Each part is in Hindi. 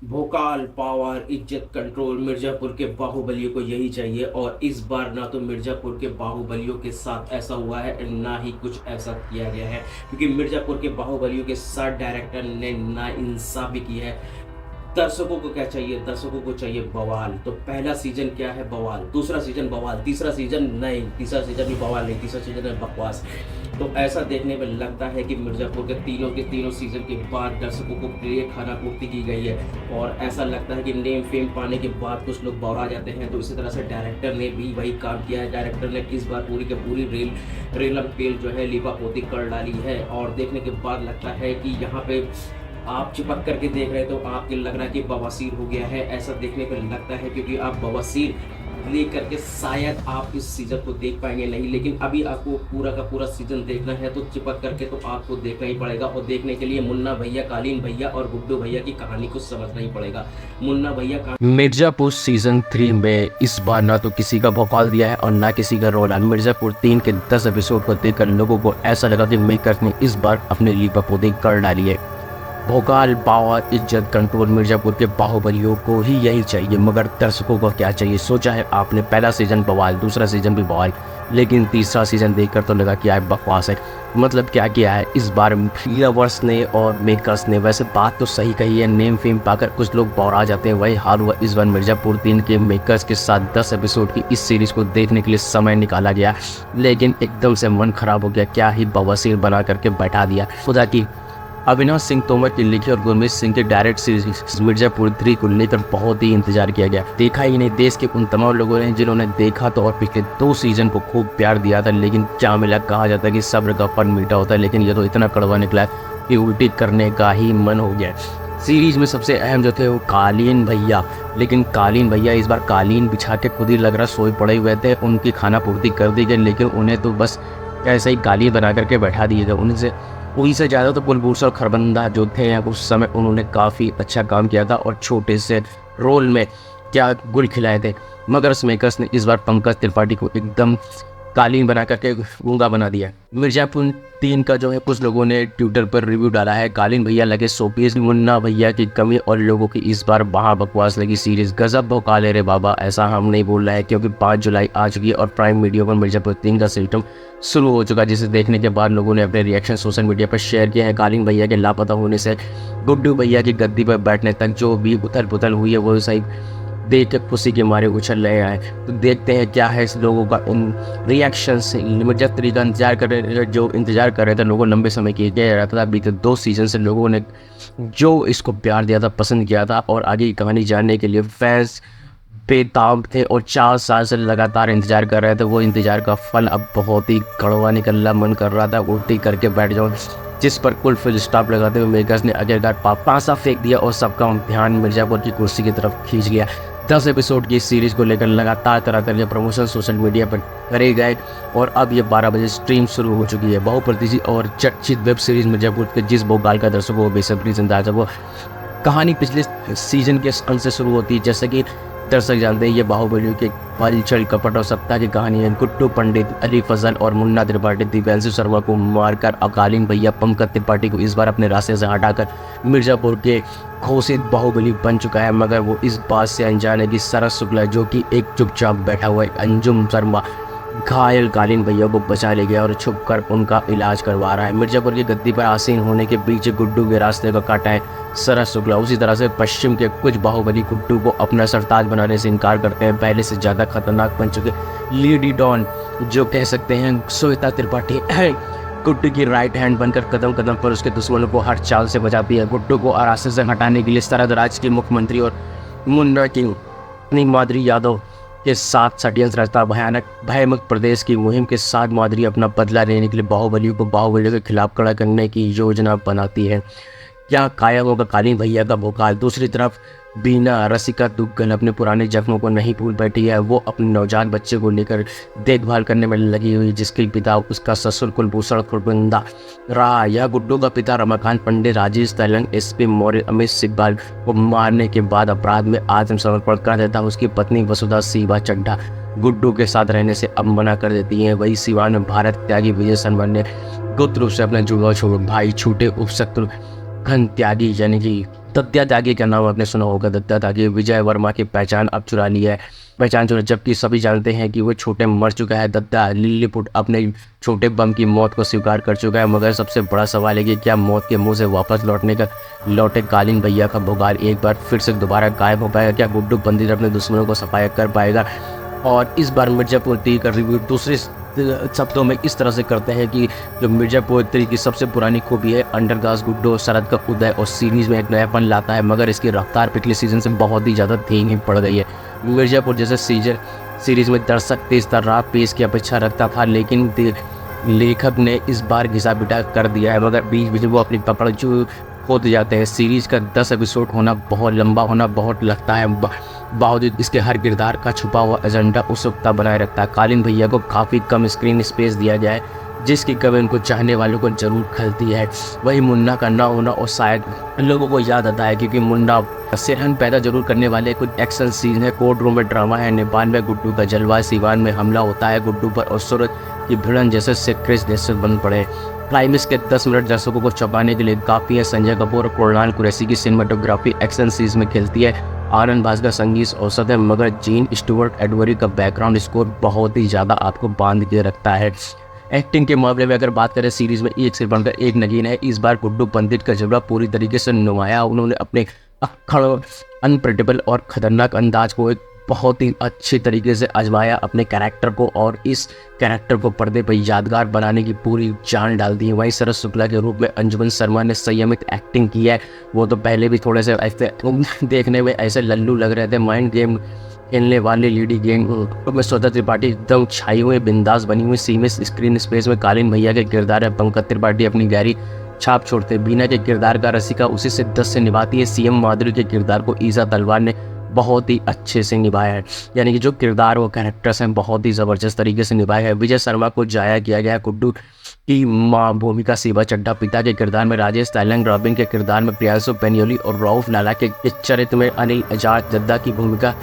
भोकाल, पावर, इज्जत, कंट्रोल, मिर्जापुर के बाहुबलियों को यही चाहिए। और इस बार ना तो मिर्जापुर के बाहुबलियों के साथ ऐसा हुआ है, ना ही कुछ ऐसा किया गया है, क्योंकि मिर्जापुर के बाहुबलियों के साथ डायरेक्टर ने ना इंसाफी की है। दर्शकों को क्या चाहिए? दर्शकों को चाहिए बवाल। तो पहला सीजन क्या है? बवाल। दूसरा सीजन बवाल। तीसरा सीजन नहीं, तीसरा सीजन भी बवाल नहीं, तीसरा सीजन है बकवास। तो ऐसा देखने में लगता है कि मिर्जापुर के तीनों सीजन के बाद दर्शकों को प्रिय खाना पूर्ति की गई है। और ऐसा लगता है कि नेम फेम पाने के बाद कुछ लोग बौरा जाते हैं। तो इसी तरह से डायरेक्टर ने भी वही काम किया है। डायरेक्टर ने इस बार पूरी के पूरी रेलम पेल जो है लीपा पोती कर डाली है। और देखने के बाद लगता है कि यहाँ पे आप चिपक करके देख रहे तो आपको लग रहा है कि बवासीर हो गया है, ऐसा देखने को लगता है, क्योंकि आप बवासीर लेकर के शायद आप इस सीजन को देख पाएंगे नहीं। लेकिन अभी आपको पूरा का पूरा सीजन देखना है तो चिपक करके तो आपको देखना ही पड़ेगा। और देखने के लिए मुन्ना भैया, कालीन भैया और गुड्डू भैया की कहानी को समझना ही पड़ेगा। मुन्ना भैया मिर्जापुर सीजन 3 में इस बार ना तो किसी का भौकाल दिया है और ना किसी का रोल। मिर्जापुर 3 के 10 एपिसोड को देखकर लोगों को ऐसा लगा कि मेकर्स ने इस बार अपने लीपापोती कर डाली है। भोकाल, पावर, इज्जत, कंट्रोल, मिर्जापुर के बाहुबलियों को ही यही चाहिए, मगर दर्शकों को क्या चाहिए? सोचा है आपने पहला सीजन बवाल, दूसरा सीजन भी बवाल, लेकिन तीसरा सीजन देखकर तो लगा कि यार बकवास है। मतलब क्या किया है इस बार लवर्स ने और मेकर्स ने? वैसे बात तो सही कही है, नेम फेम पाकर कुछ लोग बौरा जाते हैं, वही हाल हुआ इस बार मिर्जापुर 3 के मेकर्स के साथ। 10 एपिसोड की इस सीरीज को देखने के लिए समय निकाला गया, लेकिन एकदम से मन खराब हो गया। क्या ही बवासीर बना करके बैठा दिया। खुदा की अविनाश सिंह तोमर की लिखी और गुरमीत सिंह के डायरेक्ट सीरीज मिर्जापुर 3 को लेकर बहुत ही इंतजार किया गया। देखा ही नहीं, देश के उन तमाम लोगों ने जिन्होंने देखा तो और पिछले 2 सीजन को खूब प्यार दिया था, लेकिन क्या मिला? कहा जाता है कि सब्र का फल मीठा होता है, लेकिन ये तो इतना कड़वा निकला कि उल्टी करने का ही मन हो गया। सीरीज में सबसे अहम जो थे वो कालीन भैया, लेकिन कालीन भैया इस बार कालीन बिछा के खुद ही लग रहा सोए पड़े हुए थे। उनकी खाना पूर्ति कर दी गई, लेकिन उन्हें तो बस ऐसे ही कालीन बना करके बैठा दिए गए। उनसे ज़्यादा तो कुलभूषण और खरबंदा जो थे उस समय उन्होंने काफ़ी अच्छा काम किया था और छोटे से रोल में क्या गुल खिलाए थे। मगर मेकर्स ने इस बार पंकज त्रिपाठी को एकदम कालीन बना करके गूंगा बना दिया। मिर्जापुर 3 का जो है कुछ लोगों ने ट्विटर पर रिव्यू डाला है, कालीन भैया लगे शोपीस, मुन्ना भैया की कमी और लोगों की इस बार वहाँ बकवास लगी सीरीज। गजब भौकाले रे बाबा, ऐसा हम नहीं बोल रहे हैं, क्योंकि 5 जुलाई आ चुकी है और प्राइम वीडियो पर मिर्जापुर 3 का सिस्टम शुरू हो चुका है, जिसे देखने के बाद लोगों ने अपने रिएक्शन सोशल मीडिया पर शेयर किए हैं। कालीन भैया के लापता होने से गुड्डू भैया की गद्दी पर बैठने तक जो भी उथल पुथल हुई है वो सही देख के खुशी के मारे उछल रहे हैं। तो देखते हैं क्या है इस लोगों का इन रिएक्शन से। मिर्जापुर 3 का इंतजार कर रहे थे लोगों, लंबे समय किया जा रहा था। बीते 2 सीजन से लोगों ने जो इसको प्यार दिया था, पसंद किया था, और आगे की कहानी जानने के लिए फैंस बेताब थे और 4 साल से लगातार इंतजार कर रहे थे। वो इंतजार का फल अब बहुत ही कड़वा निकल रहा। मन कर रहा था उल्टी करके बैठ जाऊँ, जिस पर कुल फुल स्टॉप लगाते हुए मेकर्स ने आखिरकार पासा फेंक दिया और सबका ध्यान मिर्जापुर की कुर्सी की तरफ खींच लिया। 10 एपिसोड की इस सीरीज को लेकर लगातार तरह के प्रमोशन सोशल मीडिया पर करे गए और अब ये 12 बजे स्ट्रीम शुरू हो चुकी है। बहुप्रतीक्षित और चर्चित वेब सीरीज मिर्जापुर के जिस भोकाल का दर्शकों को बेसब्री से इंतजार था, वो कहानी पिछले सीजन के अंत से शुरू होती है। जैसे कि दर्शक जानते हैं, ये बाहुबलियों के पल छल कपट और सत्ता की कहानी है। गुड्डू पंडित, अली फजल और मुन्ना त्रिपाठी दिव्यांशु शर्मा को मारकर कालीन भैया पंकज त्रिपाठी को इस बार अपने रास्ते से हटाकर मिर्जापुर के घोषित बाहुबली बन चुका है। मगर वो इस बात से अनजान है कि सरस शुक्ला, जो कि एक चुपचाप बैठा हुआ अंजुम शर्मा, घायल कालीन भैया को बचा ले गया और छुपकर उनका इलाज करवा रहा है। मिर्जापुर की गद्दी पर आसीन होने के पीछे गुड्डू के रास्ते का काटा है सरस शुक्ला। उसी तरह से पश्चिम के कुछ बाहुबली गुड्डू को अपना सरताज बनाने से इनकार करते हैं। पहले से ज़्यादा खतरनाक बन चुके लेडी डॉन, जो कह सकते हैं श्वेता त्रिपाठी, गुड्डू की राइट हैंड बनकर कदम कदम पर उसके दुश्मनों को हर चाल से बचाती है। गुड्डू को रास्ते से हटाने के लिए सरदराज के मुख्यमंत्री और मुन्ना की माधुरी यादव के साथ षड्यंत्र रचता। भयानक प्रदेश की मुहिम के साथ माधुरी अपना बदला लेने के लिए बाहुबलियों के खिलाफ खड़ा करने की योजना बनाती है। क्या कायम होगा कालीन भैया का भोकाल? दूसरी तरफ बीना रसिका दुग्गल अपने पुराने जख्मों को नहीं भूल बैठी है। वो अपने नवजात बच्चे को लेकर देखभाल करने में लगी हुई, जिसके पिता उसका ससुर कुलभूषण खरबंदा रहा। यह गुड्डू का पिता रमाकांत पंडित, राजेश तेलंग, एसपी मौर्य, अमित सिब्बाल को मारने के बाद अपराध में आत्मसमर्पण कर देता। उसकी पत्नी वसुधा सीबा चड्ढा गुड्डू के साथ रहने से अब मना कर देती है। वही सिवान में भारत त्यागी विजय शर्मा ने गुप्त रूप से अपने जुड़वा छोड़ भाई छूटे उपशत्रु घन त्यागी यानी कि दत्ता दागी का नाम आपने सुना होगा। दत्ता दागी विजय वर्मा की पहचान अब चुरा ली है, जबकि सभी जानते हैं कि वो छोटे मर चुका है। दत्ता लिलीपुट अपने छोटे बम की मौत को स्वीकार कर चुका है, मगर सबसे बड़ा सवाल है कि क्या मौत के मुंह से वापस लौटे कालीन भैया का भोगाल एक बार फिर से दोबारा गायब हो पाएगा? क्या गुड्डू पंडित अपने दुश्मनों को सफाया कर पाएगा? और इस बार मिर्जापुर 3 का रिव्यू दूसरे शब्दों में इस तरह से करते हैं कि जो मिर्जापुर 3 की सबसे पुरानी खूबी है अंडरगास गुड्डो शरद का उदय और सीरीज़ में एक नयापन लाता है, मगर इसकी रफ्तार पिछले सीज़न से बहुत ही ज़्यादा धीमी पड़ गई है। मिर्जापुर जैसे सीरीज़ में दर्शक तेज तर्रार पेश की अपेक्षा रखता था, लेकिन लेखक ने इस बार घिसा पिटा कर दिया है, मगर बीच बीच वो अपनी पकड़ जो होते जाते हैं। सीरीज़ का 10 एपिसोड होना बहुत लंबा होना बहुत लगता है, बावजूद इसके हर किरदार का छुपा हुआ एजेंडा उत्सुकता बनाए रखता है। कालीन भैया को काफ़ी कम स्क्रीन स्पेस दिया गया है, जिसकी कमी उनको चाहने वालों को जरूर खलती है। वही मुन्ना का ना होना और शायद लोगों को याद आता है, क्योंकि मुन्ना सिरहन पैदा जरूर करने वाले कुछ एक्शन सीन है। कोर्ट रूम में ड्रामा है, नेपाल में गुड्डू का जलवा, सीवान में हमला होता है गुड्डू पर और सूरत की भिड़न जैसे से क्रिस जैसे बन पड़े। क्लाइमेक्स के 10 मिनट दर्शकों को चौंकाने के लिए काफ़ी है। संजय कपूर और कुणाल कुरैशी की सिनेमाटोग्राफी एक्शन सीन्स में खिलती है। आनंद बाज का संगीत औसत है, मगर जीन स्टुअर्ट एडवरी का बैकग्राउंड स्कोर बहुत ही ज़्यादा आपको बांध के रखता है। एक्टिंग के मामले में अगर बात करें, सीरीज़ में एक से बढ़कर एक नगीन है। इस बार गुड्डू पंडित का जलवा पूरी तरीके से नुमाया। उन्होंने अपने अक्खड़, अनप्रेडिक्टेबल और ख़तरनाक अंदाज को एक बहुत ही अच्छे तरीके से आजमाया अपने कैरेक्टर को, और इस कैरेक्टर को पर्दे पर यादगार बनाने की पूरी जान डाल दी है। वहीं शरद शुक्ला के रूप में अंजुमन शर्मा ने संयमित एक्टिंग की है। वो तो पहले भी थोड़े से ऐसे देखने में ऐसे लल्लू लग रहे थे। माइंड गेम खेलने वाले लीडी गेम में स्वतः त्रिपाठी एकदम छाई हुई बिंदास बनी हुई सीमित स्क्रीन स्पेस में कालीन भैया के किरदार है। पंकज त्रिपाठी अपनी गहरी छाप छोड़ते। बीना के किरदार का रसिका उसी से 10 से निभाती है। सीएम माधुरी के किरदार को ईसा तलवार ने बहुत ही अच्छे से निभाया है, यानी कि जो किरदार वो कैरेक्टर्स हैं बहुत ही ज़बरदस्त तरीके से निभाए हैं। विजय शर्मा को जाया किया गया है गुड्डू की माँ भूमिका शिवा चड्ढा, पिता के किरदार में राजेश तैलंग, रॉबिन के किरदार में प्रियांशु पेनियोली और रऊफ लाला के चरित्र में अनिल एजाज जद्दा की भूमिका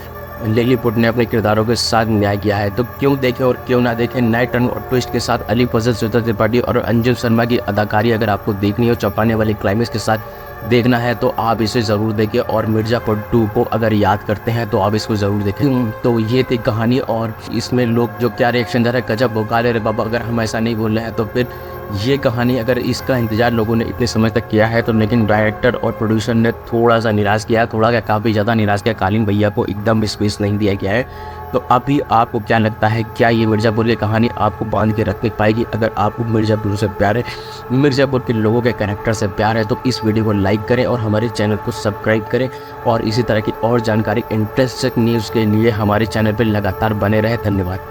लिलीपुट ने अपने किरदारों के साथ न्याय किया है। तो क्यों देखें और क्यों ना देखें। नए टर्न और ट्विस्ट के साथ अली फजल, श्वेता त्रिपाठी और अंजुम शर्मा की अदाकारी अगर आपको देखनी हो, चौंकाने वाली क्लाइमेक्स के साथ देखना है, तो आप इसे ज़रूर देखें। और मिर्ज़ापुर 2 को अगर याद करते हैं तो आप इसको ज़रूर देखें। तो ये थी कहानी, और इसमें लोग जो क्या रिएक्शन दे रहे हैं, गजब भोकाले रे बाबा, अगर हम ऐसा नहीं बोल रहे हैं तो फिर ये कहानी अगर इसका इंतज़ार लोगों ने इतने समय तक किया है तो, लेकिन डायरेक्टर और प्रोड्यूसर ने थोड़ा सा निराश किया, थोड़ा क्या काफ़ी ज़्यादा निराश किया। कालीन भैया को एकदम स्पेस नहीं दिया गया है। तो अभी आपको क्या लगता है, क्या ये मिर्ज़ापुर की कहानी आपको बांध के रख पाएगी? अगर आपको मिर्ज़ापुर से प्यार है, मिर्ज़ापुर के लोगों के कैरेक्टर से प्यार है, तो इस वीडियो को लाइक करें और हमारे चैनल को सब्सक्राइब करें, और इसी तरह की और जानकारी इंटरेस्टिंग न्यूज़ के लिए हमारे चैनल पर लगातार बने रहे। धन्यवाद।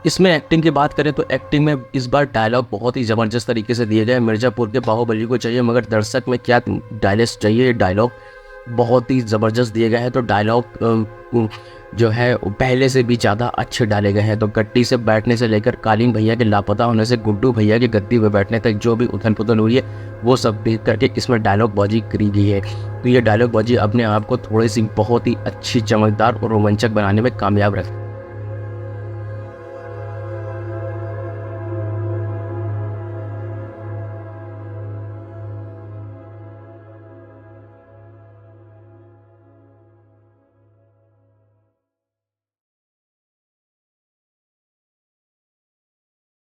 इसमें एक्टिंग की बात करें तो एक्टिंग में इस बार डायलॉग बहुत ही ज़बरदस्त तरीके से दिए गए। मिर्ज़ापुर के बाहुबली को चाहिए, मगर दर्शक में क्या डायलॉग चाहिए, डायलॉग बहुत ही ज़बरदस्त दिए गए हैं। तो डायलॉग जो है पहले से भी ज़्यादा अच्छे डाले गए हैं। तो गट्टी से बैठने से लेकर कालीन भैया के लापता होने से गुड्डू भैया की गद्दी पे बैठने तक जो भी उथल पुथल हुई है, वो सब देख करके इसमें डायलॉग बाजी करी गई है। तो ये डायलॉग बाजी अपने आप को थोड़ी सी बहुत ही अच्छी, चमकदार और रोमांचक बनाने में कामयाब रहे।